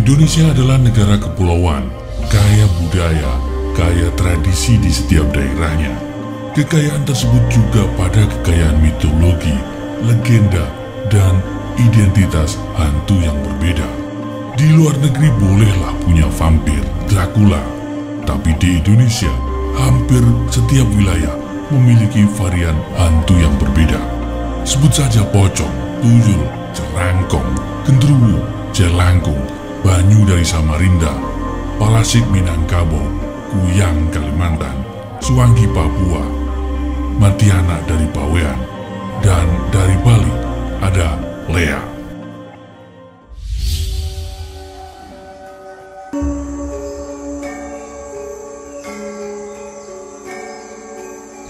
Indonesia adalah negara kepulauan, kaya budaya, kaya tradisi di setiap daerahnya. Kekayaan tersebut juga pada kekayaan mitologi, legenda, dan identitas hantu yang berbeda. Di luar negeri bolehlah punya vampir, Dracula, tapi di Indonesia hampir setiap wilayah memiliki varian hantu yang berbeda. Sebut saja pocong, tuyul, cerangkong, genderuwo, jelangkung, banyu dari Samarinda, palasik Minangkabau, kuyang Kalimantan, suanggi Papua, matianak dari Bawean, dan dari Bali ada Lea.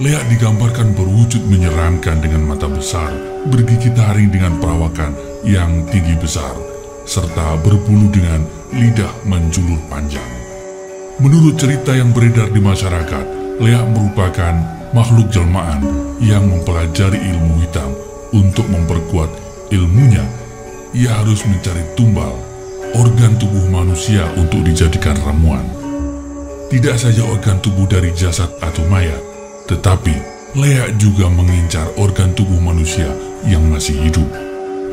Lea digambarkan berwujud menyeramkan dengan mata besar, bergigi taring dengan perawakan yang tinggi besar, serta berbulu dengan lidah menjulur panjang. Menurut cerita yang beredar di masyarakat, Lea merupakan makhluk jelmaan yang mempelajari ilmu hitam. Untuk memperkuat ilmunya, ia harus mencari tumbal, organ tubuh manusia untuk dijadikan ramuan. Tidak saja organ tubuh dari jasad atau mayat, tetapi Lea juga mengincar organ tubuh manusia yang masih hidup.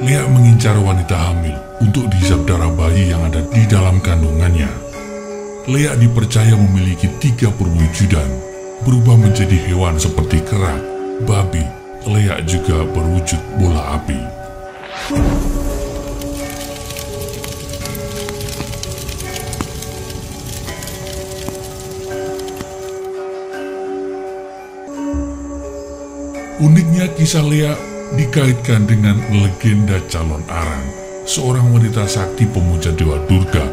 Lea mengincar wanita hamil untuk dihisap darah bayi yang ada di dalam kandungannya. Lea dipercaya memiliki 3 perwujudan, berubah menjadi hewan seperti kera, babi. Lea juga berwujud bola api. Uniknya kisah Lea dikaitkan dengan legenda Calon Arang, seorang wanita sakti pemuja Dewa Durga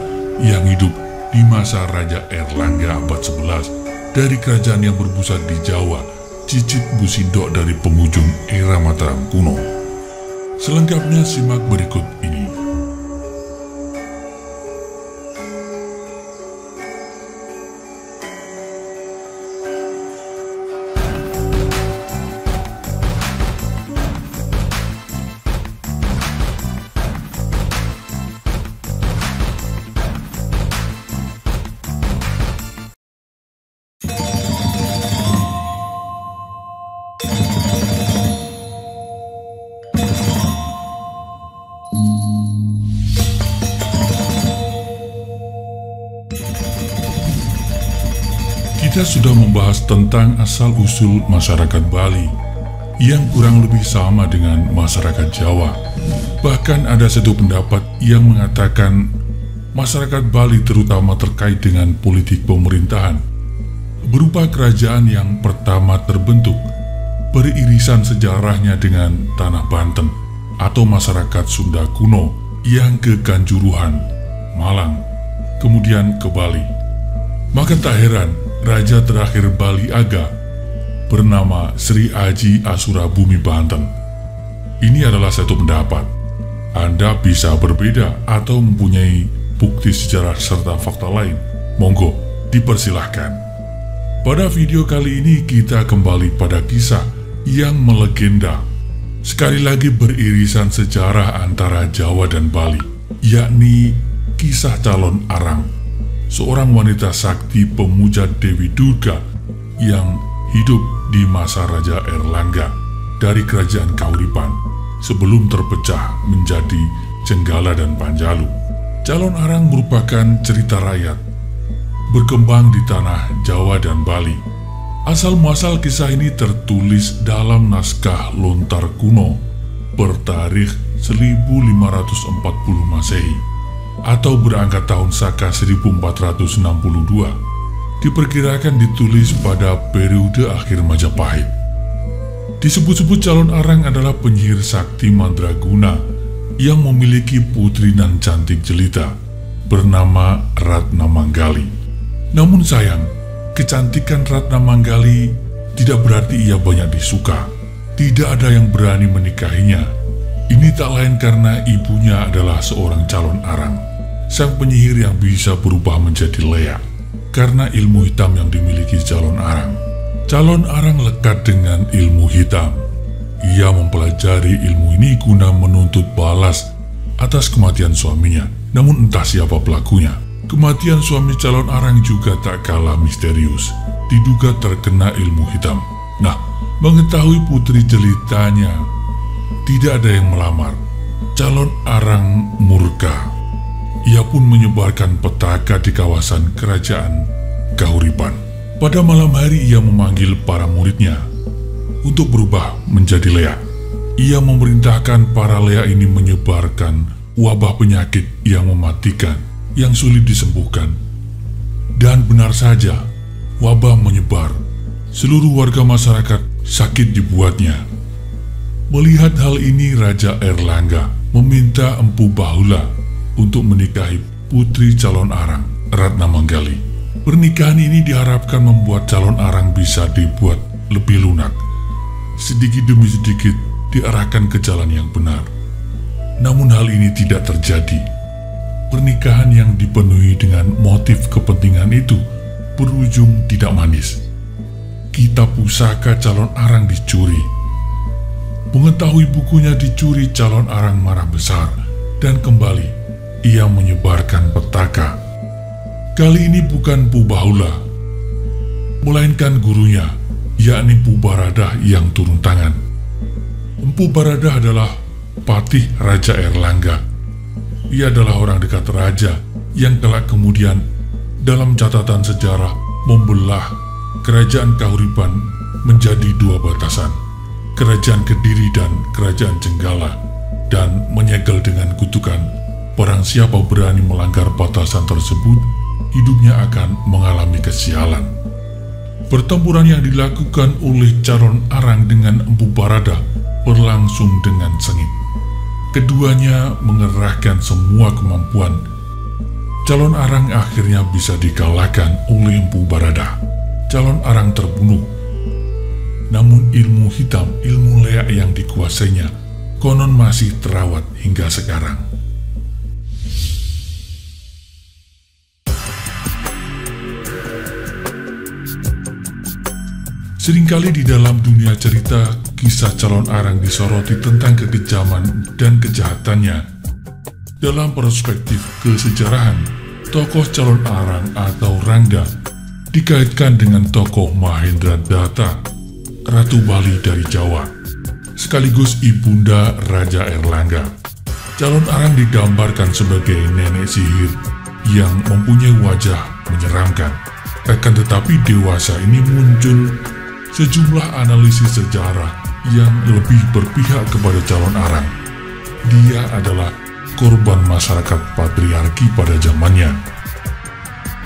yang hidup di masa Raja Erlangga abad 11 dari kerajaan yang berpusat di Jawa, cicit Busindok dari penghujung era Mataram kuno. Selengkapnya simak berikut ini. Kita sudah membahas tentang asal-usul masyarakat Bali yang kurang lebih sama dengan masyarakat Jawa. Bahkan ada satu pendapat yang mengatakan masyarakat Bali terutama terkait dengan politik pemerintahan, berupa kerajaan yang pertama terbentuk, beririsan sejarahnya dengan tanah Banten atau masyarakat Sunda kuno yang ke Kanjuruhan, Malang, kemudian ke Bali. Maka tak heran Raja terakhir Bali Aga bernama Sri Aji Asura Bumi Banten. Ini adalah satu pendapat. Anda bisa berbeda atau mempunyai bukti sejarah serta fakta lain. Monggo, dipersilahkan. Pada video kali ini kita kembali pada kisah yang melegenda, sekali lagi beririsan sejarah antara Jawa dan Bali, yakni kisah Calon Arang, seorang wanita sakti pemuja Dewi Durga yang hidup di masa Raja Erlangga dari kerajaan Kauripan sebelum terpecah menjadi Jenggala dan Panjalu. Calon Arang merupakan cerita rakyat berkembang di tanah Jawa dan Bali. Asal-muasal kisah ini tertulis dalam naskah lontar kuno bertarikh 1540 Masehi atau berangkat tahun Saka 1462, diperkirakan ditulis pada periode akhir Majapahit. Disebut-sebut Calon Arang adalah penyihir sakti mandraguna yang memiliki putri nan cantik jelita bernama Ratna Manggali. Namun sayang, kecantikan Ratna Manggali tidak berarti ia banyak disuka. Tidak ada yang berani menikahinya. Ini tak lain karena ibunya adalah seorang calon arang, sang penyihir yang bisa berubah menjadi Lea karena ilmu hitam yang dimiliki calon arang. Calon arang lekat dengan ilmu hitam. Ia mempelajari ilmu ini guna menuntut balas atas kematian suaminya Namun entah siapa pelakunya. Kematian suami calon arang juga tak kalah misterius. Diduga terkena ilmu hitam. Nah, mengetahui putri jelitanya tidak ada yang melamar, calon arang murka. Ia pun menyebarkan petaka di kawasan kerajaan Kahuripan. Pada malam hari ia memanggil para muridnya untuk berubah menjadi Lea. Ia memerintahkan para Lea ini menyebarkan wabah penyakit yang mematikan, yang sulit disembuhkan. Dan benar saja, wabah menyebar. Seluruh warga masyarakat sakit dibuatnya. Melihat hal ini, Raja Erlangga meminta Empu Bahula untuk menikahi putri calon arang, Ratna Manggali. Pernikahan ini diharapkan membuat calon arang bisa dibuat lebih lunak. Sedikit demi sedikit diarahkan ke jalan yang benar. Namun hal ini tidak terjadi. Pernikahan yang dipenuhi dengan motif kepentingan itu berujung tidak manis. Kitab pusaka calon arang dicuri. Mengetahui bukunya dicuri, calon arang marah besar dan kembali ia menyebarkan petaka. Kali ini bukan Empu Bahula, melainkan gurunya, yakni Empu Baradah yang turun tangan. Empu Baradah adalah patih Raja Erlangga. Ia adalah orang dekat raja yang kelak kemudian dalam catatan sejarah membelah kerajaan Kahuripan menjadi dua batasan, Kerajaan Kediri dan Kerajaan Jenggala, dan menyegel dengan kutukan, barang siapa berani melanggar batasan tersebut, hidupnya akan mengalami kesialan. Pertempuran yang dilakukan oleh calon arang dengan Empu Baradah berlangsung dengan sengit. Keduanya mengerahkan semua kemampuan. Calon arang akhirnya bisa dikalahkan oleh Empu Baradah. Calon arang terbunuh. Namun ilmu hitam, ilmu leak yang dikuasainya, konon masih terawat hingga sekarang. Seringkali di dalam dunia cerita, kisah calon arang disoroti tentang kekejaman dan kejahatannya. Dalam perspektif kesejarahan, tokoh calon arang atau Rangda dikaitkan dengan tokoh Mahendra Datta, Ratu Bali dari Jawa, sekaligus ibunda Raja Erlangga. Calon arang digambarkan sebagai nenek sihir yang mempunyai wajah menyeramkan. Akan tetapi dewasa ini muncul sejumlah analisis sejarah yang lebih berpihak kepada calon arang. Dia adalah korban masyarakat patriarki pada zamannya.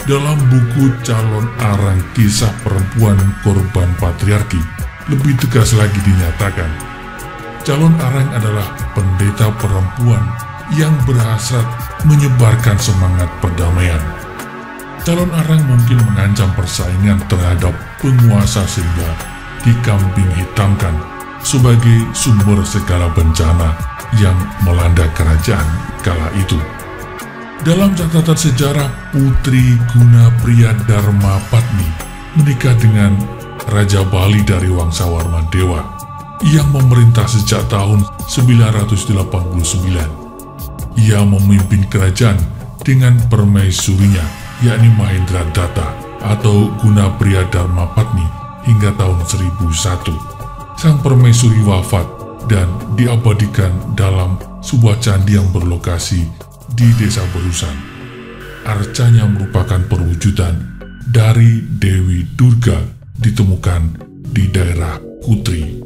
Dalam buku Calon Arang Kisah Perempuan Korban Patriarki, lebih tegas lagi dinyatakan, calon arang adalah pendeta perempuan yang berhasrat menyebarkan semangat perdamaian. Calon arang mungkin mengancam persaingan terhadap penguasa sehingga dikambing hitamkan sebagai sumber segala bencana yang melanda kerajaan kala itu. Dalam catatan sejarah, Putri Gunapriya Dharmapatni menikah dengan Raja Bali dari Wangsawarman Dewa yang memerintah sejak tahun 989. Ia memimpin kerajaan dengan permaisurinya, yakni Mahendra Datta atau Gunapriya Dharmapatni hingga tahun 1001. Sang permaisuri wafat dan diabadikan dalam sebuah candi yang berlokasi di Desa Berusan. Arcanya merupakan perwujudan dari Dewi Durga, ditemukan di daerah Kutri,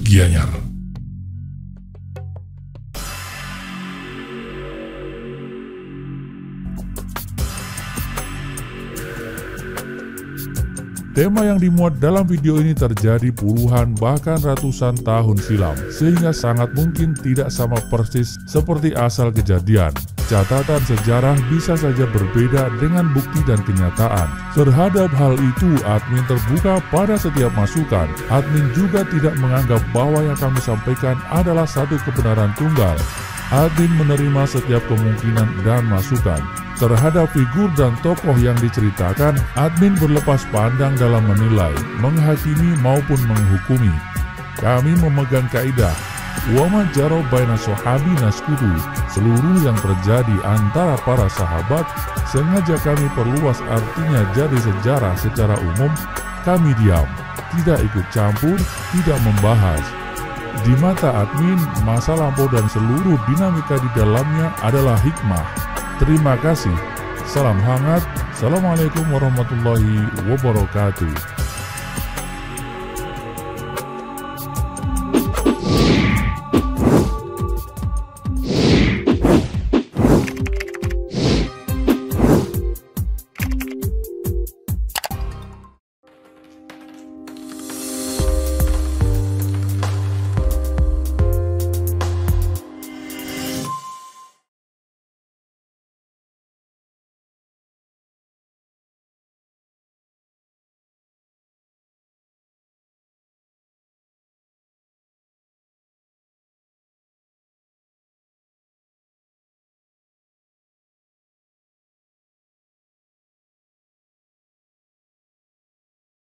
Gianyar. Tema yang dimuat dalam video ini terjadi puluhan bahkan ratusan tahun silam, sehingga sangat mungkin tidak sama persis seperti asal kejadian. Catatan sejarah bisa saja berbeda dengan bukti dan kenyataan. Terhadap hal itu, admin terbuka pada setiap masukan. Admin juga tidak menganggap bahwa yang kami sampaikan adalah satu kebenaran tunggal. Admin menerima setiap kemungkinan dan masukan. Terhadap figur dan tokoh yang diceritakan, admin berlepas pandang dalam menilai, menghakimi maupun menghukumi. Kami memegang kaidah, Wa ma jara baina sahabi naskutu, seluruh yang terjadi antara para sahabat sengaja kami perluas artinya jadi sejarah secara umum. Kami diam, tidak ikut campur, tidak membahas. Di mata admin, masa lampau dan seluruh dinamika di dalamnya adalah hikmah. Terima kasih. Salam hangat. Assalamualaikum warahmatullahi wabarakatuh.